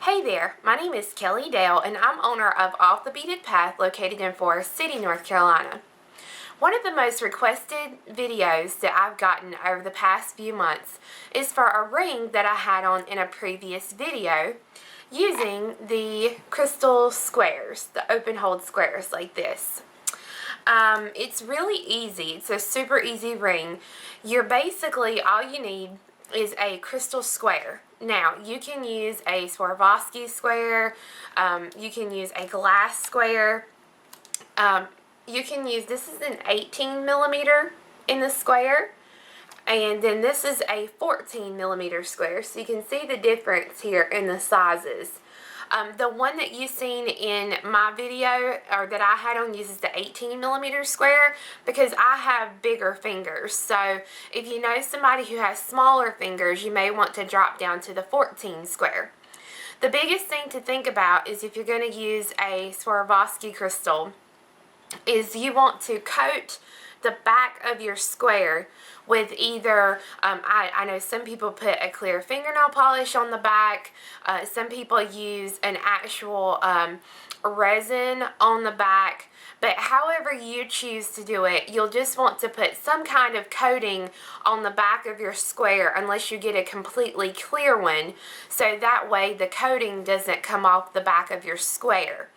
Hey there, my name is Kelly Dale and I'm owner of Off the Beaten Path located in Forest City, North Carolina. One of the most requested videos that I've gotten over the past few months is for a ring that I had on in a previous video using the crystal squares, the open hold squares like this. It's really easy. It's a super easy ring. All you need is a crystal square. Now, you can use a Swarovski square, you can use a glass square, this is an 18 millimeter in the square, and then this is a 14 millimeter square, so you can see the difference here in the sizes. The one that you've seen in my video, or that I had on, uses the 18 millimeter square because I have bigger fingers. So if you know somebody who has smaller fingers, you may want to drop down to the 14 square. The biggest thing to think about is if you're going to use a Swarovski crystal, is you want to coat the back of your square with either, I know some people put a clear fingernail polish on the back, some people use an actual resin on the back, but however you choose to do it, you'll just want to put some kind of coating on the back of your square unless you get a completely clear one, so that way the coating doesn't come off the back of your square.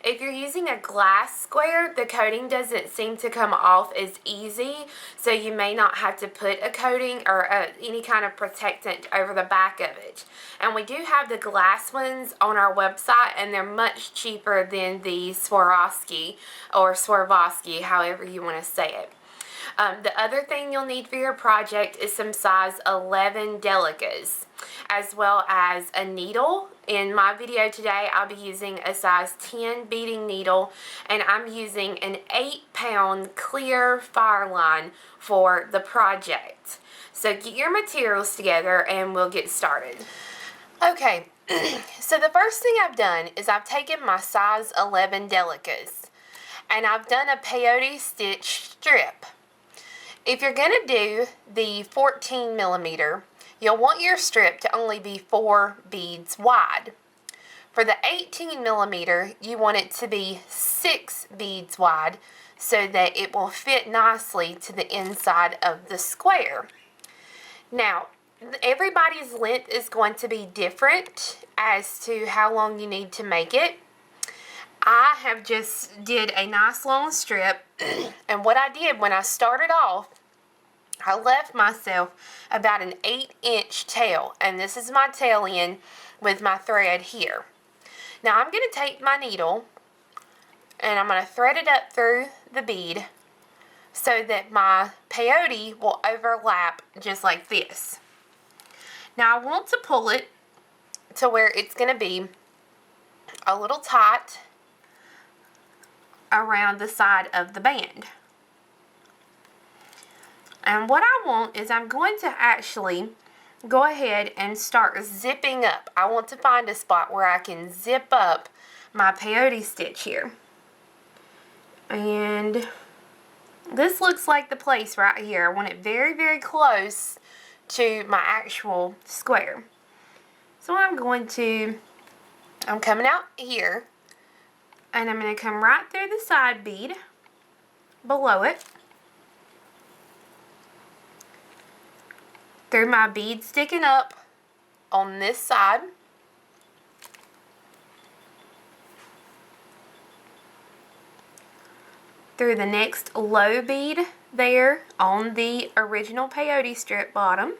If you're using a glass square, the coating doesn't seem to come off as easy, so you may not have to put a coating or any kind of protectant over the back of it. And we do have the glass ones on our website, and they're much cheaper than the Swarovski, or Swarovski, however you want to say it. The other thing you'll need for your project is some size 11 delicas, as well as a needle. In my video today, I'll be using a size 10 beading needle, and I'm using an 8-pound clear fire line for the project. So get your materials together and we'll get started. Okay, so the first thing I've done is I've taken my size 11 delicas and I've done a peyote stitch strip. If you're going to do the 14 millimeter, you'll want your strip to only be 4 beads wide. For the 18 millimeter, you want it to be 6 beads wide so that it will fit nicely to the inside of the square. Now, everybody's length is going to be different as to how long you need to make it. I have just did a nice long strip, and what I did when I started off, I left myself about an 8-inch tail, and this is my tail end with my thread here. Now I'm going to take my needle and I'm going to thread it up through the bead so that my peyote will overlap just like this. Now I want to pull it to where it's going to be a little tight around the side of the band. And what I want is I'm going to actually go ahead and start zipping up. I want to find a spot where I can zip up my peyote stitch here. And this looks like the place right here. I want it very, very close to my actual square. So I'm coming out here, and I'm going to come right through the side bead below it, through my bead sticking up on this side, through the next low bead there on the original peyote strip bottom,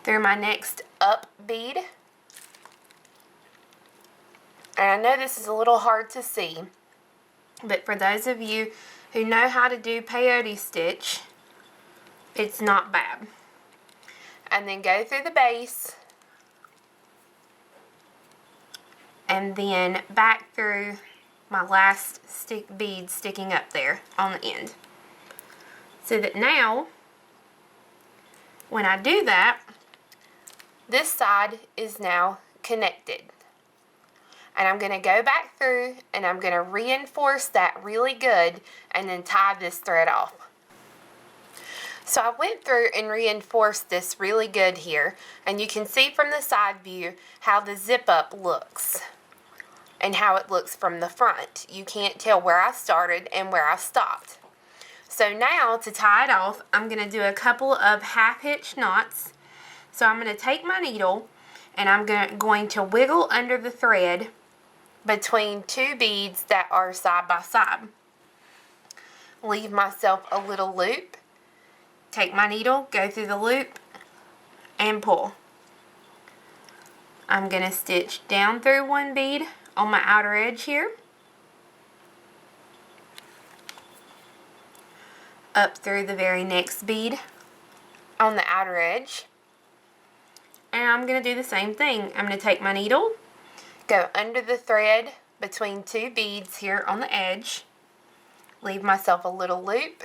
through my next up bead. And I know this is a little hard to see, but for those of you who know how to do peyote stitch, it's not bad. And then go through the base, and then back through my last bead sticking up there on the end. So that now, when I do that, this side is now connected. And I'm going to go back through and I'm going to reinforce that really good and then tie this thread off. So I went through and reinforced this really good here, and you can see from the side view how the zip up looks and how it looks from the front. You can't tell where I started and where I stopped. So now to tie it off, I'm going to do a couple of half hitch knots. So I'm going to take my needle and I'm going to wiggle under the thread between two beads that are side by side. Leave myself a little loop. Take my needle, go through the loop, and pull. I'm going to stitch down through one bead on my outer edge here, up through the very next bead on the outer edge, and I'm going to do the same thing. I'm going to take my needle, go under the thread between two beads here on the edge, leave myself a little loop,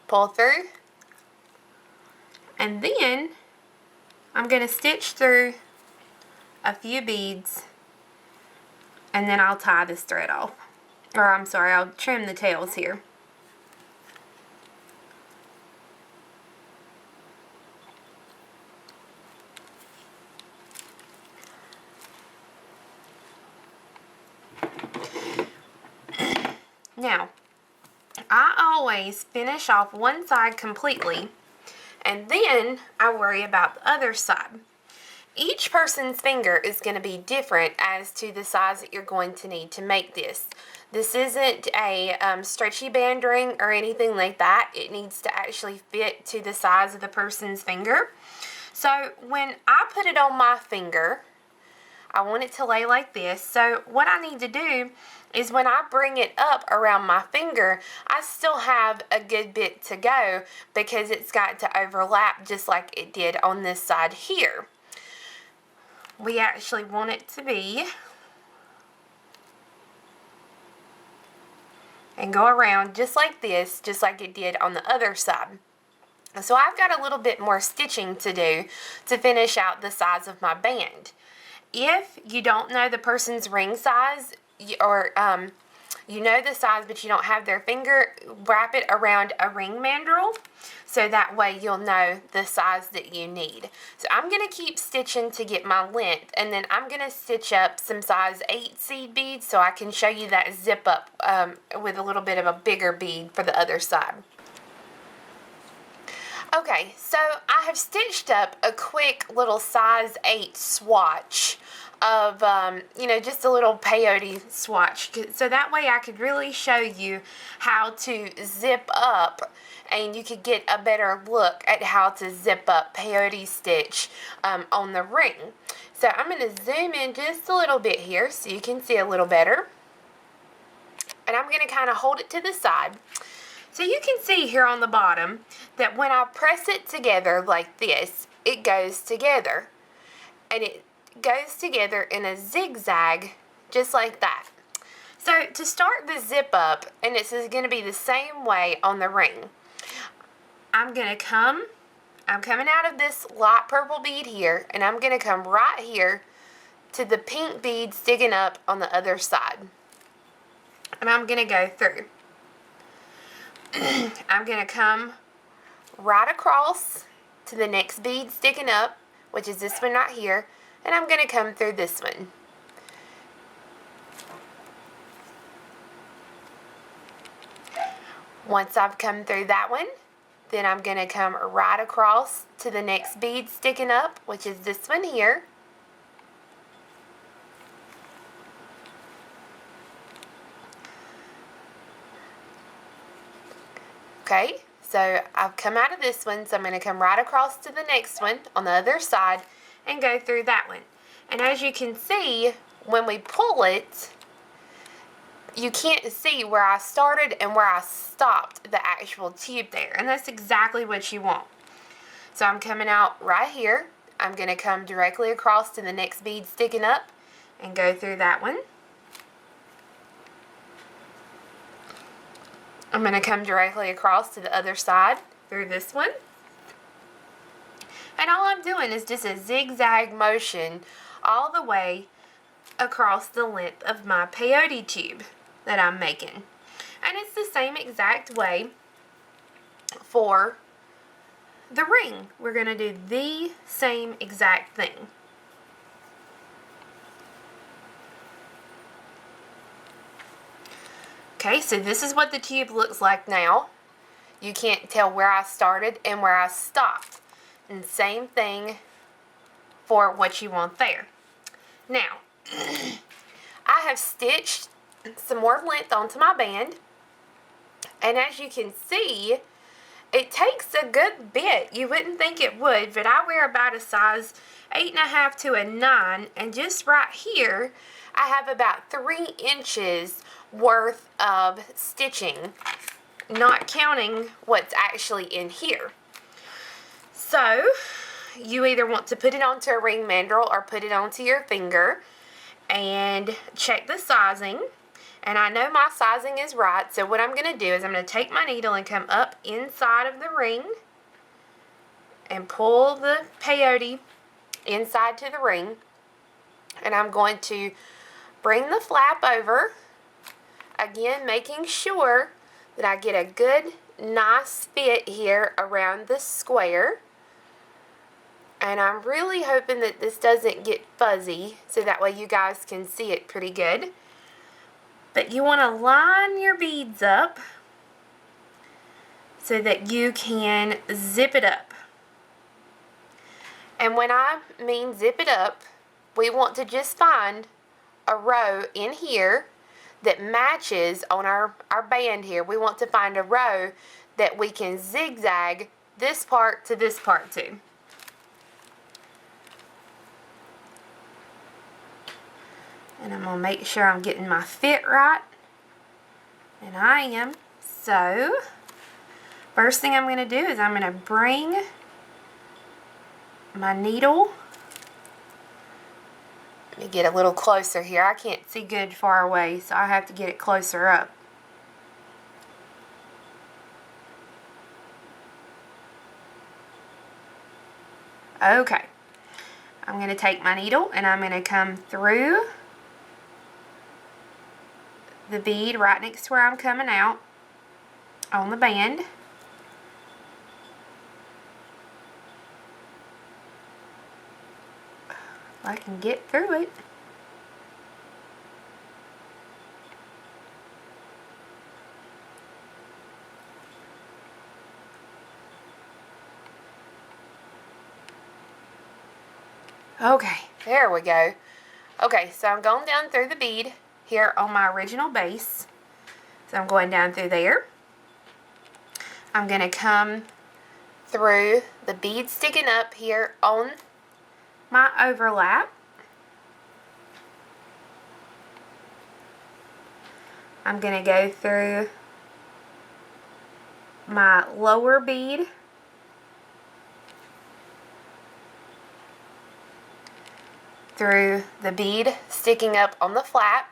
pull through, and then I'm going to stitch through a few beads, and then I'll tie this thread off. Or I'm sorry, I'll trim the tails here. Now, I always finish off one side completely, and then I worry about the other side. Each person's finger is going to be different as to the size that you're going to need to make this. This isn't a stretchy band ring or anything like that. It needs to actually fit to the size of the person's finger. So when I put it on my finger, I want it to lay like this. So what I need to do is when I bring it up around my finger, I still have a good bit to go because it's got to overlap just like it did on this side here. We actually want it to be and go around just like this, just like it did on the other side. So I've got a little bit more stitching to do to finish out the size of my band. If you don't know the person's ring size, or you know the size but you don't have their finger, wrap it around a ring mandrel so that way you'll know the size that you need. So I'm going to keep stitching to get my length, and then I'm going to stitch up some size 8 seed beads so I can show you that zip up with a little bit of a bigger bead for the other side. Okay, so I have stitched up a quick little size 8 swatch of, just a little peyote swatch. So that way I could really show you how to zip up, and you could get a better look at how to zip up peyote stitch on the ring. So I'm going to zoom in just a little bit here so you can see a little better. And I'm going to kind of hold it to the side. So you can see here on the bottom that when I press it together like this, it goes together. And it goes together in a zigzag just like that. So to start the zip up, and this is going to be the same way on the ring, I'm coming out of this light purple bead here, and I'm going to come right here to the pink bead sticking up on the other side. And I'm going to go through. I'm going to come right across to the next bead sticking up, which is this one right here, and I'm going to come through this one. Once I've come through that one, then I'm going to come right across to the next bead sticking up, which is this one here. Okay, so I've come out of this one, so I'm going to come right across to the next one on the other side and go through that one. And as you can see, when we pull it, you can't see where I started and where I stopped the actual tube there. And that's exactly what you want. So I'm coming out right here. I'm going to come directly across to the next bead sticking up and go through that one. I'm going to come directly across to the other side through this one. And all I'm doing is just a zigzag motion all the way across the length of my peyote tube that I'm making. And it's the same exact way for the ring. We're going to do the same exact thing. Okay, so this is what the tube looks like now. You can't tell where I started and where I stopped. And same thing for what you want there. Now, I have stitched some more length onto my band. And as you can see, it takes a good bit. You wouldn't think it would, but I wear about a size 8.5 to a 9. And just right here, I have about 3 inches worth of stitching, not counting what's actually in here. So you either want to put it onto a ring mandrel or put it onto your finger and check the sizing. And I know my sizing is right, so what I'm going to do is I'm going to take my needle and come up inside of the ring and pull the peyote inside to the ring. And I'm going to bring the flap over, again making sure that I get a good, nice fit here around the square. And I'm really hoping that this doesn't get fuzzy, so that way you guys can see it pretty good. But you want to line your beads up so that you can zip it up. And when I mean zip it up, we want to just find a row in here that matches on our band here. We want to find a row that we can zigzag this part to this part to. And I'm going to make sure I'm getting my fit right. And I am. So, first thing I'm going to do is I'm going to bring my needle. Let me get a little closer here. I can't see good far away, so I have to get it closer up. Okay. I'm going to take my needle and I'm going to come through the bead right next to where I'm coming out on the band. If I can get through it. Okay, there we go. Okay, so I'm going down through the bead here on my original base. So I'm going down through there. I'm going to come through the bead sticking up here on my overlap. I'm going to go through my lower bead. Through the bead sticking up on the flap.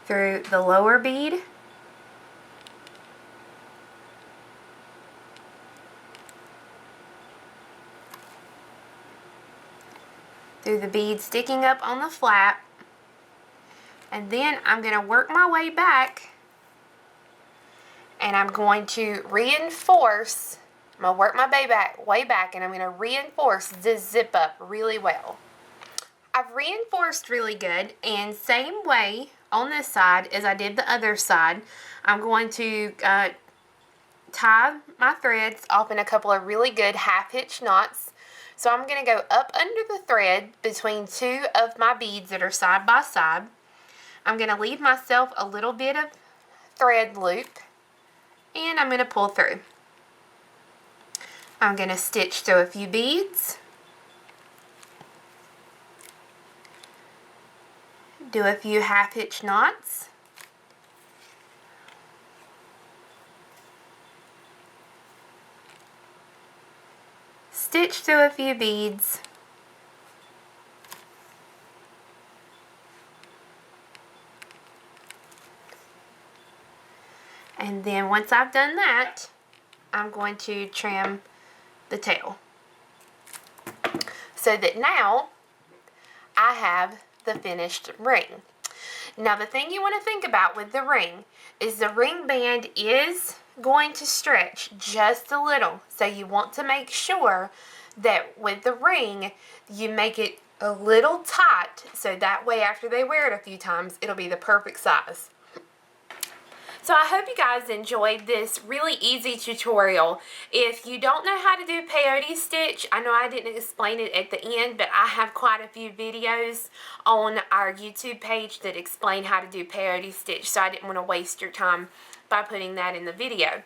Through the lower bead. Through the bead sticking up on the flap. And then I'm going to work my way back. And I'm going to reinforce. I'm going to work my way back and I'm going to reinforce this zip up really well. I've reinforced really good, and same way on this side as I did the other side, I'm going to tie my threads off in a couple of really good half-hitch knots. So I'm going to go up under the thread between 2 of my beads that are side by side. I'm going to leave myself a little bit of thread loop, and I'm going to pull through. I'm going to stitch through a few beads, do a few half-hitch knots, stitch through a few beads, and then once I've done that, I'm going to trim the tail so that now I have the finished ring. Now the thing you want to think about with the ring is the ring band is going to stretch just a little. So you want to make sure that with the ring you make it a little tight, so that way after they wear it a few times it'll be the perfect size. So I hope you guys enjoyed this really easy tutorial. If you don't know how to do peyote stitch, I know I didn't explain it at the end, but I have quite a few videos on our YouTube page that explain how to do peyote stitch, so I didn't want to waste your time by putting that in the video.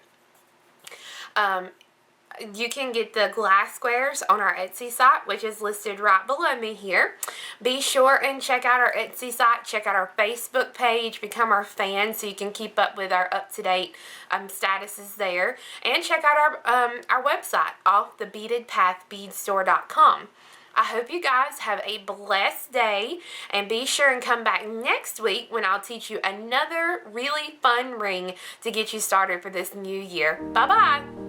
You can get the glass squares on our Etsy site, which is listed right below me here. Be sure and check out our Etsy site, check out our Facebook page, become our fan so you can keep up with our up-to-date statuses there, and check out our website, offthebeadedpathbeadstore.com. I hope you guys have a blessed day, and be sure and come back next week when I'll teach you another really fun ring to get you started for this new year. Bye-bye!